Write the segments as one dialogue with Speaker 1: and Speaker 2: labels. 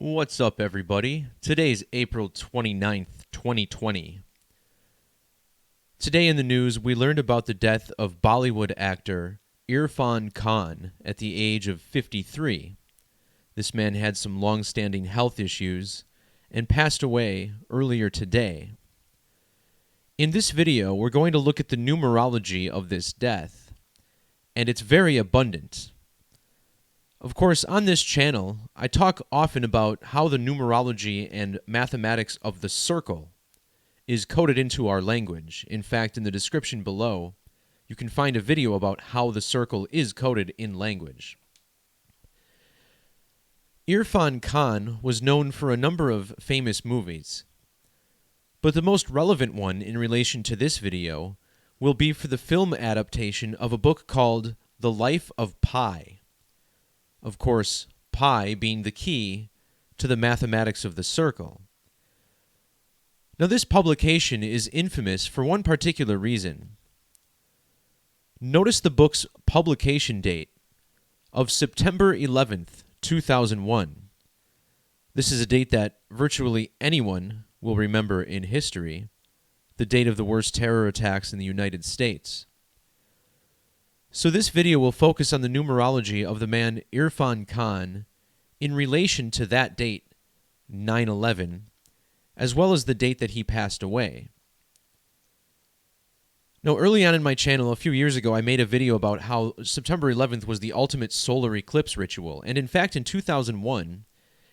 Speaker 1: What's up, everybody? Today's April 29th, 2020. Today in the news, we learned about the death of Bollywood actor Irrfan Khan at the age of 53. This man had some long-standing health issues and passed away earlier today. In this video, we're going to look at the numerology of this death, and it's very abundant. Of course, on this channel, I talk often about how the numerology and mathematics of the circle is coded into our language. In fact, in the description below, you can find a video about how the circle is coded in language. Irrfan Khan was known for a number of famous movies, but the most relevant one in relation to this video will be for the film adaptation of a book called The Life of Pi. Of course, pi being the key to the mathematics of the circle. Now, this publication is infamous for one particular reason. Notice the book's publication date of September 11th, 2001. This is a date that virtually anyone will remember in history, the date of the worst terror attacks in the United States. So this video will focus on the numerology of the man Irrfan Khan in relation to that date, 9/11, as well as the date that he passed away. Now, early on in my channel, a few years ago, I made a video about how September 11th was the ultimate solar eclipse ritual. And in fact, in 2001,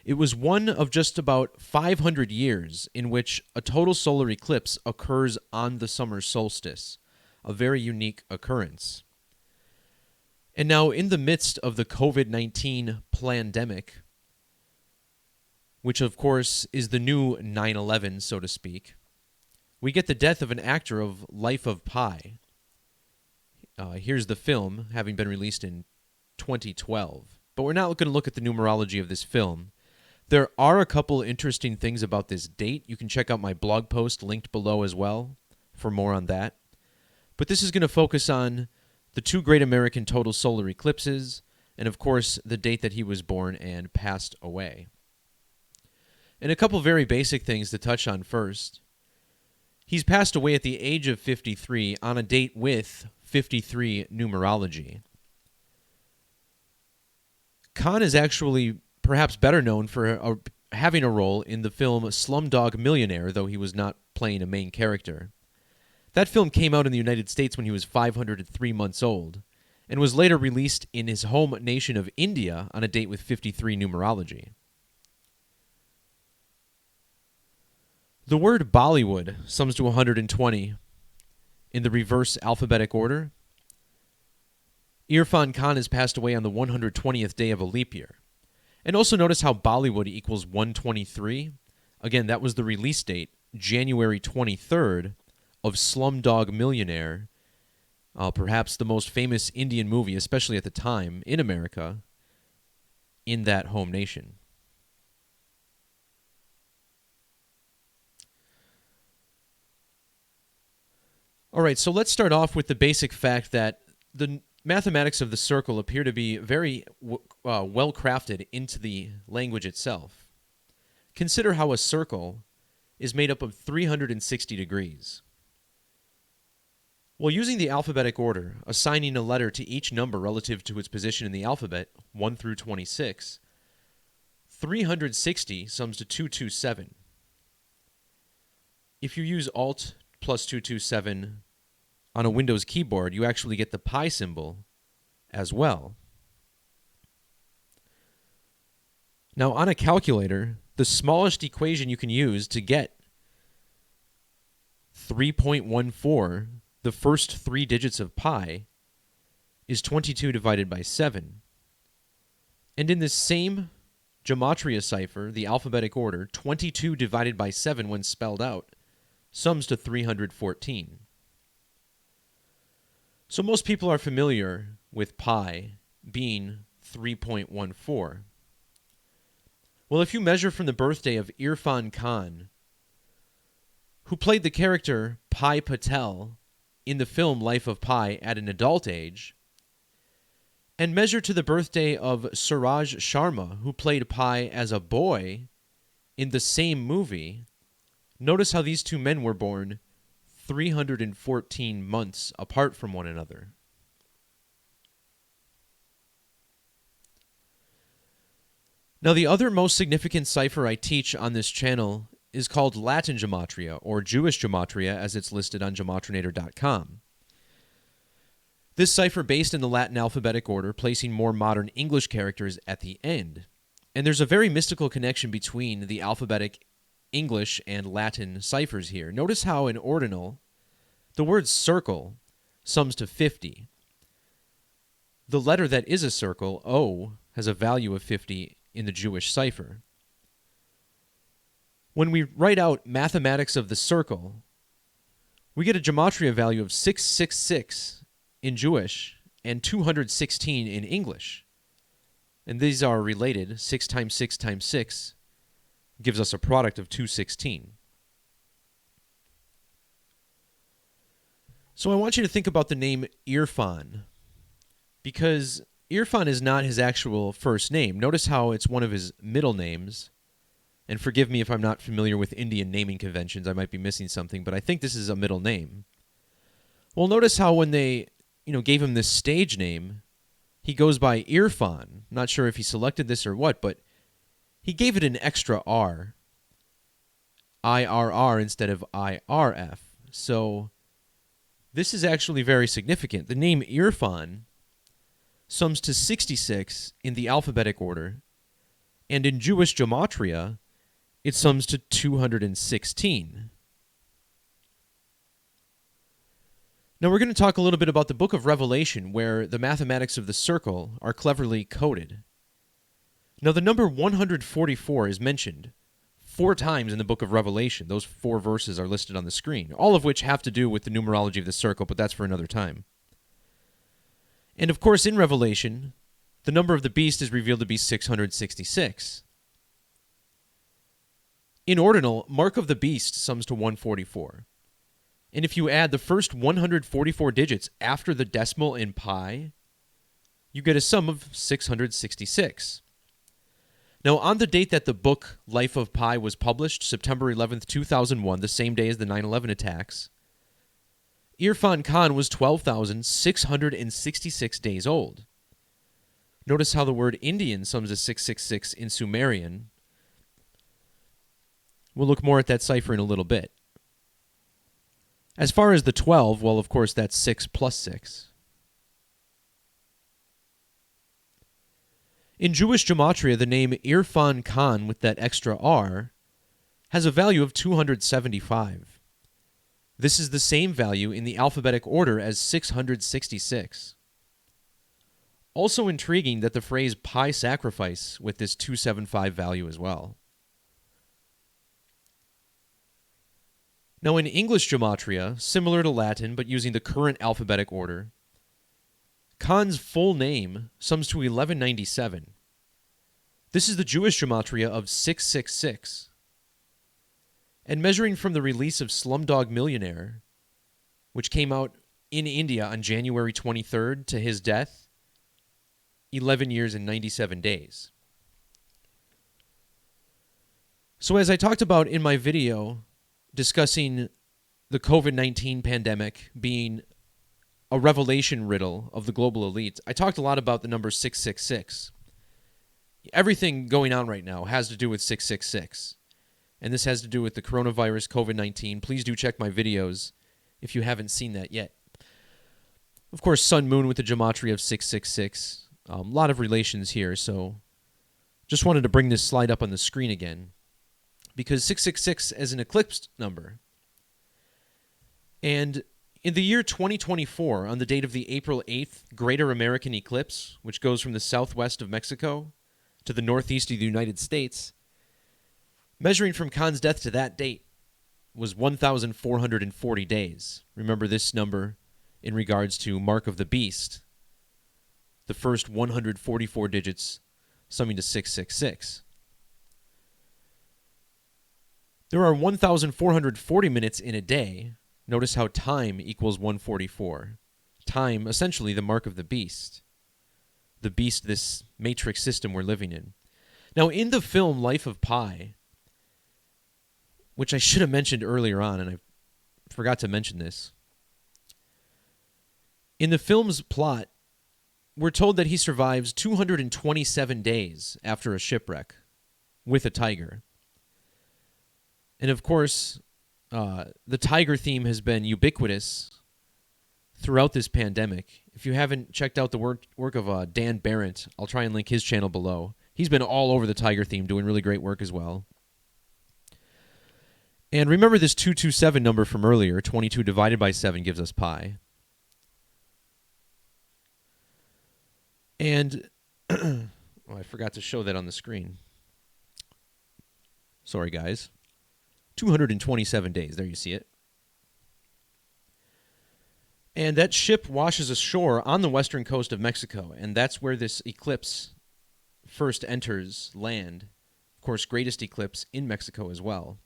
Speaker 1: it was one of just about 500 years in which a total solar eclipse occurs on the summer solstice, a very unique occurrence. And now, in the midst of the COVID-19 pandemic, which of course is the new 9/11, so to speak, we get the death of an actor of Life of Pi. Here's the film, having been released in 2012. But we're not going to look at the numerology of this film. There are a couple interesting things about this date. You can check out my blog post linked below as well for more on that. But this is going to focus on the two great American total solar eclipses, and of course, the date that he was born and passed away. And a couple very basic things to touch on first. He's passed away at the age of 53 on a date with 53 numerology. Khan is actually perhaps better known for having a role in the film Slumdog Millionaire, though he was not playing a main character. That film came out in the United States when he was 503 months old, and was later released in his home nation of India on a date with 53 numerology. The word Bollywood sums to 120 in the reverse alphabetic order. Irrfan Khan has passed away on the 120th day of a leap year. And also notice how Bollywood equals 123. Again, that was the release date, January 23rd, of Slumdog Millionaire, perhaps the most famous Indian movie, especially at the time, in America, in that home nation. All right, so let's start off with the basic fact that the mathematics of the circle appear to be very well crafted into the language itself. Consider how a circle is made up of 360 degrees. Well, using the alphabetic order, assigning a letter to each number relative to its position in the alphabet, 1 through 26, 360 sums to 227. If you use Alt plus 227 on a Windows keyboard, you actually get the pi symbol as well. Now, on a calculator, the smallest equation you can use to get 3.14, the first three digits of pi, is 22 divided by 7. And in this same Gematria cipher, the alphabetic order, 22 divided by 7 when spelled out, sums to 314. So most people are familiar with pi being 3.14. Well, if you measure from the birthday of Irrfan Khan, who played the character Pi Patel in the film Life of Pi at an adult age, and measure to the birthday of Suraj Sharma, who played Pi as a boy in the same movie. Notice how these two men were born 314 months apart from one another. Now, the other most significant cipher I teach on this channel is called Latin Gematria, or Jewish Gematria, as it's listed on gematrinator.com. This cipher based in the Latin alphabetic order, placing more modern English characters at the end. And there's a very mystical connection between the alphabetic English and Latin ciphers here. Notice how in ordinal, the word circle sums to 50. The letter that is a circle, O, has a value of 50 in the Jewish cipher. When we write out mathematics of the circle, we get a gematria value of 666 in Jewish and 216 in English. And these are related. 6 times 6 times 6 gives us a product of 216. So I want you to think about the name Irrfan, because Irrfan is not his actual first name. Notice how it's one of his middle names. And forgive me if I'm not familiar with Indian naming conventions. I might be missing something, but I think this is a middle name. Well, notice how when they, gave him this stage name, he goes by Irrfan. Not sure if he selected this or what, but he gave it an extra R. IRR instead of IRF. So this is actually very significant. The name Irrfan sums to 66 in the alphabetic order, and in Jewish gematria, it sums to 216. Now we're going to talk a little bit about the book of Revelation, where the mathematics of the circle are cleverly coded. Now the number 144 is mentioned 4 times in the book of Revelation. Those 4 verses are listed on the screen, all of which have to do with the numerology of the circle, but that's for another time. And of course, in Revelation, the number of the beast is revealed to be 666. In ordinal, mark of the beast sums to 144. And if you add the first 144 digits after the decimal in pi, you get a sum of 666. Now, on the date that the book Life of Pi was published, September 11th, 2001, the same day as the 9/11 attacks, Irrfan Khan was 12,666 days old. Notice how the word Indian sums to 666 in Sumerian. We'll look more at that cipher in a little bit. As far as the 12, well, of course, that's 6 plus 6. In Jewish gematria, the name Irrfan Khan with that extra R has a value of 275. This is the same value in the alphabetic order as 666. Also intriguing that the phrase pi sacrifice with this 275 value as well. Now in English gematria, similar to Latin but using the current alphabetic order, Khan's full name sums to 1197. This is the Jewish gematria of 666. And measuring from the release of Slumdog Millionaire, which came out in India on January 23rd, to his death, 11 years and 97 days. So as I talked about in my video discussing the COVID-19 pandemic being a revelation riddle of the global elite, I talked a lot about the number 666. Everything going on right now has to do with 666. And this has to do with the coronavirus, COVID-19. Please do check my videos if you haven't seen that yet. Of course, Sun Moon with the gematria of 666. A lot of relations here, so just wanted to bring this slide up on the screen again, because 666 is an eclipsed number. And in the year 2024, on the date of the April 8th Greater American Eclipse, which goes from the southwest of Mexico to the northeast of the United States, measuring from Khan's death to that date was 1,440 days. Remember this number in regards to Mark of the Beast, the first 144 digits summing to 666. There are 1,440 minutes in a day. Notice how time equals 144. Time, essentially the mark of the beast. the beast, this matrix system we're living in. Now, in the film Life of Pi, which I should have mentioned earlier on, and I forgot to mention this, in the film's plot, we're told that he survives 227 days after a shipwreck with a tiger. And of course, the tiger theme has been ubiquitous throughout this pandemic. If you haven't checked out the work of Dan Barrett, I'll try and link his channel below. He's been all over the tiger theme, doing really great work as well. And remember this 227 number from earlier. 22 divided by 7 gives us pi. And I forgot to show that on the screen. Sorry, guys. 227 days. There you see it. And that ship washes ashore on the western coast of Mexico, and that's where this eclipse first enters land. Of course, greatest eclipse in Mexico as well.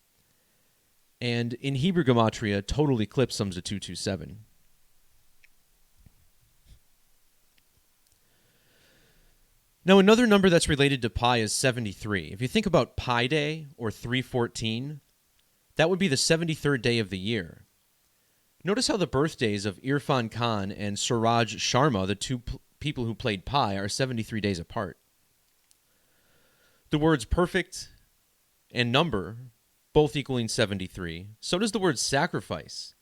Speaker 1: And in Hebrew Gematria, total eclipse sums to 227. Now, another number that's related to pi is 73. If you think about Pi Day or 314, that would be the 73rd day of the year. Notice how the birthdays of Irrfan Khan and Suraj Sharma, the two people who played pi, are 73 days apart. The words perfect and number both equaling 73. So does the word sacrifice,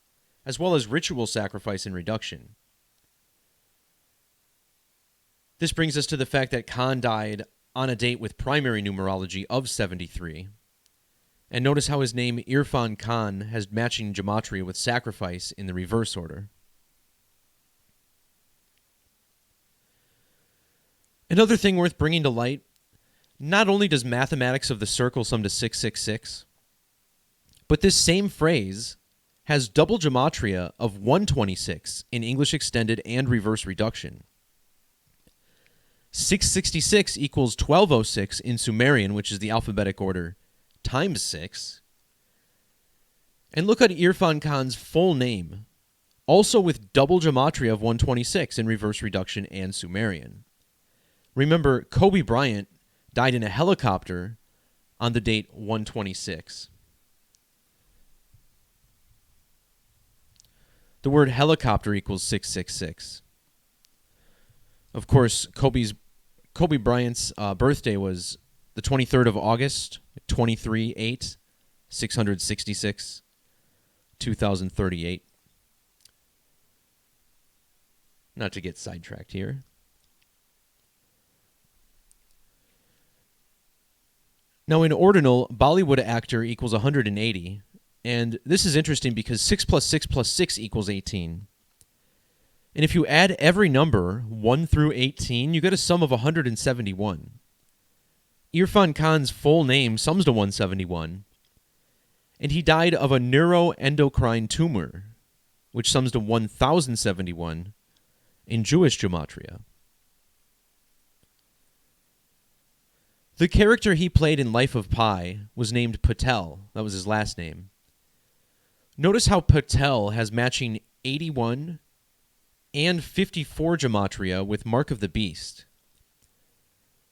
Speaker 1: as well as ritual sacrifice and reduction. This brings us to the fact that Khan died on a date with primary numerology of 73. And notice how his name, Irrfan Khan, has matching gematria with sacrifice in the reverse order. Another thing worth bringing to light, not only does mathematics of the circle sum to 666, but this same phrase has double gematria of 126 in English extended and reverse reduction. 666 equals 1206 in Sumerian, which is the alphabetic order, times 6. And look at Irrfan Khan's full name, also with double gematria of 126 in reverse reduction and Sumerian. Remember, Kobe Bryant died in a helicopter on the date 126. The word helicopter equals 666. Of course, Kobe Bryant's birthday was the 23rd of August, 23/8, 666, 2038. Not to get sidetracked here. Now, in ordinal, Bollywood actor equals 180, and this is interesting because 6 plus 6 plus 6 equals 18. And if you add every number, 1 through 18, you get a sum of 171. Irrfan Khan's full name sums to 171, and he died of a neuroendocrine tumor, which sums to 1071 in Jewish gematria. The character he played in Life of Pi was named Patel. That was his last name. Notice how Patel has matching 81 and 54 gematria with Mark of the Beast.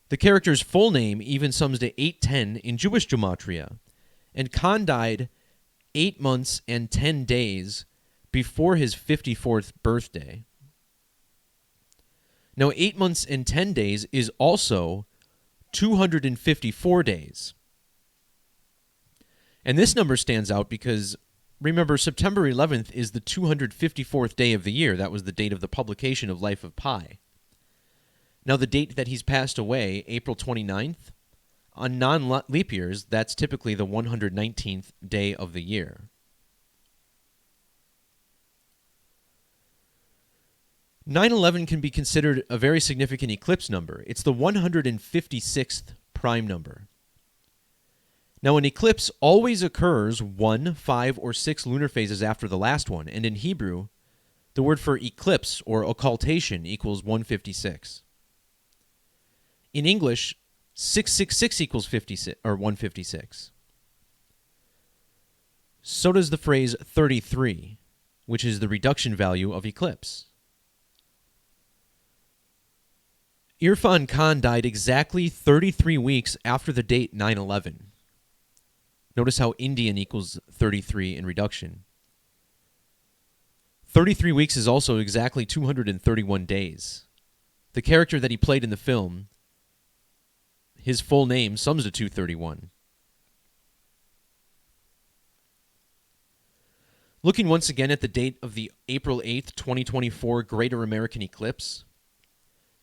Speaker 1: The character's full name even sums to 810 in Jewish gematria, and Khan died 8 months and 10 days before his 54th birthday. Now, 8 months and 10 days is also 254 days. And this number stands out because, remember, September 11th is the 254th day of the year. That was the date of the publication of Life of Pi. Now, the date that he's passed away, April 29th, on non-leap years, that's typically the 119th day of the year. (9/11) can be considered a very significant eclipse number. It's the 156th prime number. Now, an eclipse always occurs 1, 5, or 6 lunar phases after the last one, and in Hebrew, the word for eclipse or occultation equals 156. In English, 666 equals 56 or 156. So does the phrase 33, which is the reduction value of eclipse. Irrfan Khan died exactly 33 weeks after the date 9/11. Notice how Indian equals 33 in reduction. 33 weeks is also exactly 231 days. The character that he played in the film, his full name sums to 231. Looking once again at the date of the April 8th, 2024 Greater American Eclipse,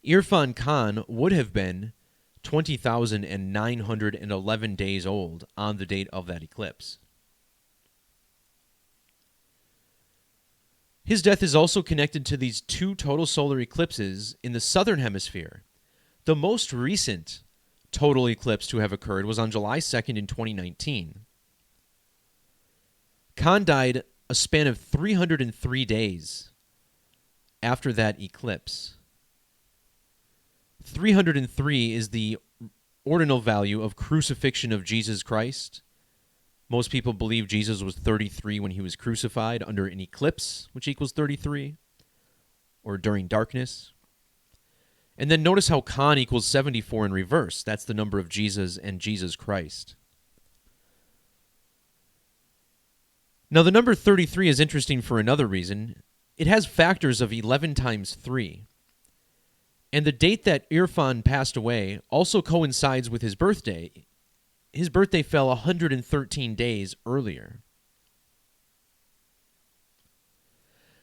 Speaker 1: Irrfan Khan would have been 20,911 days old on the date of that eclipse. His death is also connected to these two total solar eclipses in the southern hemisphere. The most recent total eclipse to have occurred was on July 2nd in 2019. Khan died a span of 303 days after that eclipse. 303 is the ordinal value of crucifixion of Jesus Christ. Most people believe Jesus was 33 when he was crucified under an eclipse, which equals 33, or during darkness. And then notice how Khan equals 74 in reverse. That's the number of Jesus and Jesus Christ. Now, the number 33 is interesting for another reason. It has factors of 11 times 3. And the date that Irrfan passed away also coincides with his birthday. His birthday fell 113 days earlier.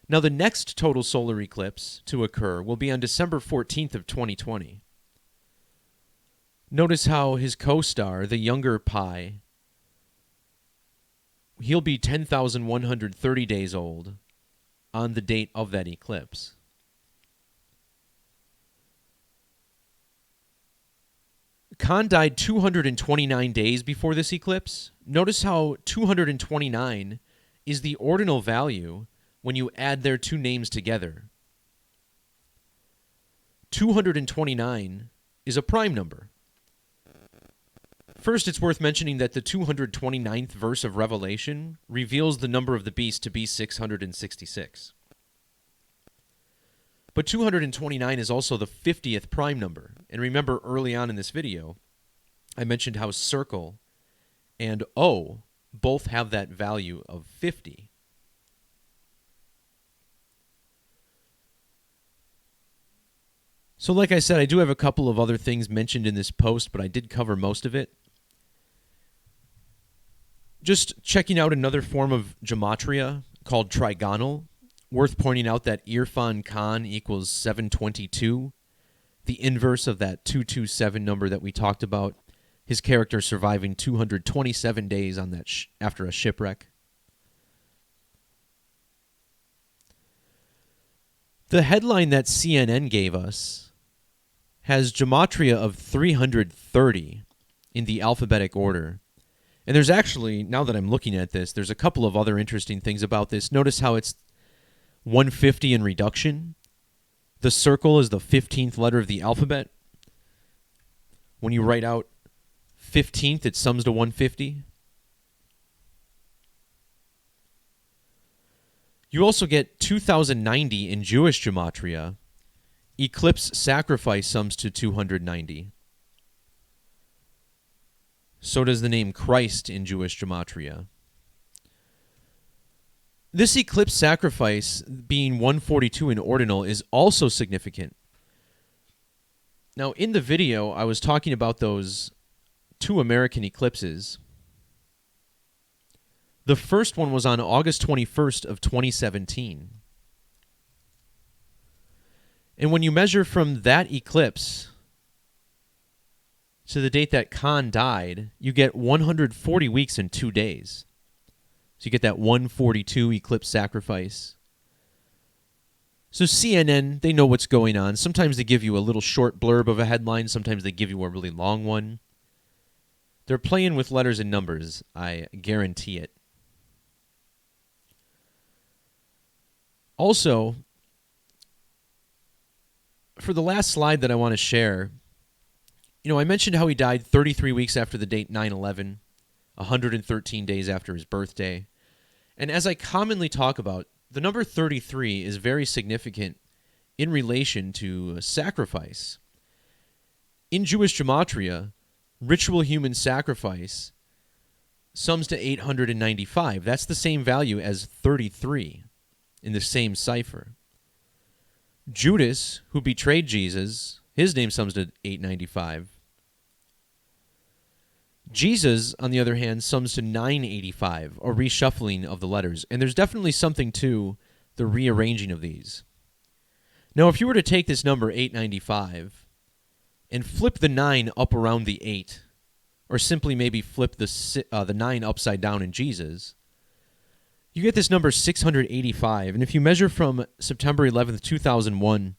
Speaker 1: Now, the next total solar eclipse to occur will be on December 14th of 2020. Notice how his co-star, the younger Pi, he'll be 10,130 days old on the date of that eclipse. Khan died 229 days before this eclipse. Notice how 229 is the ordinal value when you add their two names together. 229 is a prime number. First, it's worth mentioning that the 229th verse of Revelation reveals the number of the beast to be 666. But 229 is also the 50th prime number. And remember, early on in this video, I mentioned how circle and O both have that value of 50. So like I said, I do have a couple of other things mentioned in this post, but I did cover most of it. Just checking out another form of gematria called trigonal. Worth pointing out that Irrfan Khan equals 722, the inverse of that 227 number that we talked about. His character surviving 227 days on that after a shipwreck. The headline that CNN gave us has gematria of 330 in the alphabetic order. And there's actually, now that I'm looking at this, there's a couple of other interesting things about this. Notice how it's 150 in reduction. The circle is the 15th letter of the alphabet. When you write out 15th, it sums to 150. You also get 2090 in Jewish gematria. Eclipse sacrifice sums to 290. So does the name Christ in Jewish gematria. This eclipse sacrifice, being 142 in ordinal, is also significant. Now, in the video, I was talking about those two American eclipses. The first one was on August 21st of 2017. And when you measure from that eclipse to the date that Khan died, you get 140 weeks and 2 days. So you get that 142 eclipse sacrifice. So CNN, they know what's going on. Sometimes they give you a little short blurb of a headline. Sometimes they give you a really long one. They're playing with letters and numbers. I guarantee it. Also, for the last slide that I want to share, I mentioned how he died 33 weeks after the date 9/11, 113 days after his birthday. And as I commonly talk about, the number 33 is very significant in relation to sacrifice. In Jewish Gematria, ritual human sacrifice sums to 895. That's the same value as 33 in the same cipher. Judas, who betrayed Jesus, his name sums to 895. Jesus, on the other hand, sums to 985, a reshuffling of the letters. And there's definitely something to the rearranging of these. Now, if you were to take this number, 895, and flip the 9 up around the 8, or simply maybe flip the 9 upside down in Jesus, you get this number 685. And if you measure from September 11th, 2001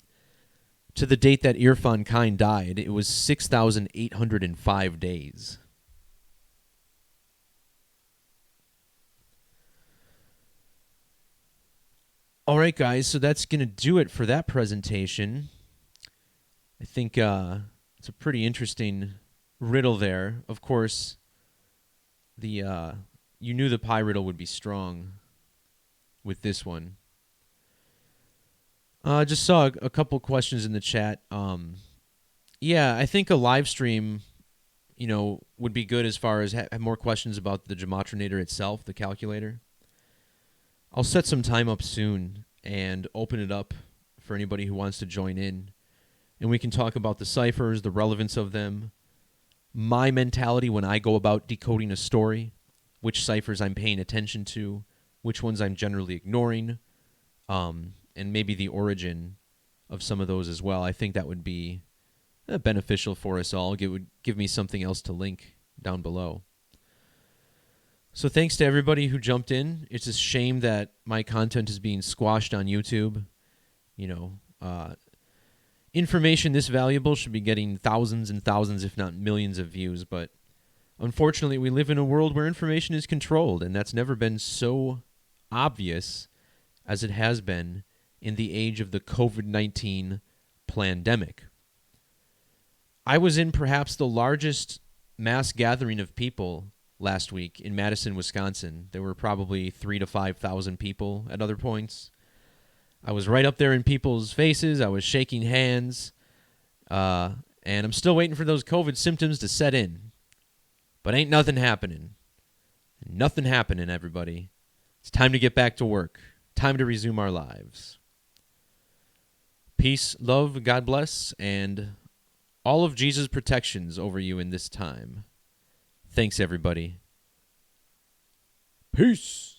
Speaker 1: to the date that Irrfan Khan died, it was 6,805 days. All right, guys, so that's going to do it for that presentation. I think it's a pretty interesting riddle there. Of course, you knew the pi riddle would be strong with this one. Just saw a couple questions in the chat. Yeah, I think a live stream, would be good as far as have more questions about the Gematrinator itself, the calculator. I'll set some time up soon and open it up for anybody who wants to join in. And we can talk about the ciphers, the relevance of them, my mentality when I go about decoding a story, which ciphers I'm paying attention to, which ones I'm generally ignoring, and maybe the origin of some of those as well. I think that would be beneficial for us all. It would give me something else to link down below. So thanks to everybody who jumped in. It's a shame that my content is being squashed on YouTube. Information this valuable should be getting thousands and thousands, if not millions of views, but unfortunately we live in a world where information is controlled, and that's never been so obvious as it has been in the age of the COVID-19 pandemic. I was in perhaps the largest mass gathering of people last week in Madison, Wisconsin. There were probably 3,000 to 5,000 people at other points. I was right up there in people's faces. I was shaking hands. And I'm still waiting for those COVID symptoms to set in. But ain't nothing happening. Nothing happening, everybody. It's time to get back to work. Time to resume our lives. Peace, love, God bless, and all of Jesus' protections over you in this time. Thanks, everybody. Peace.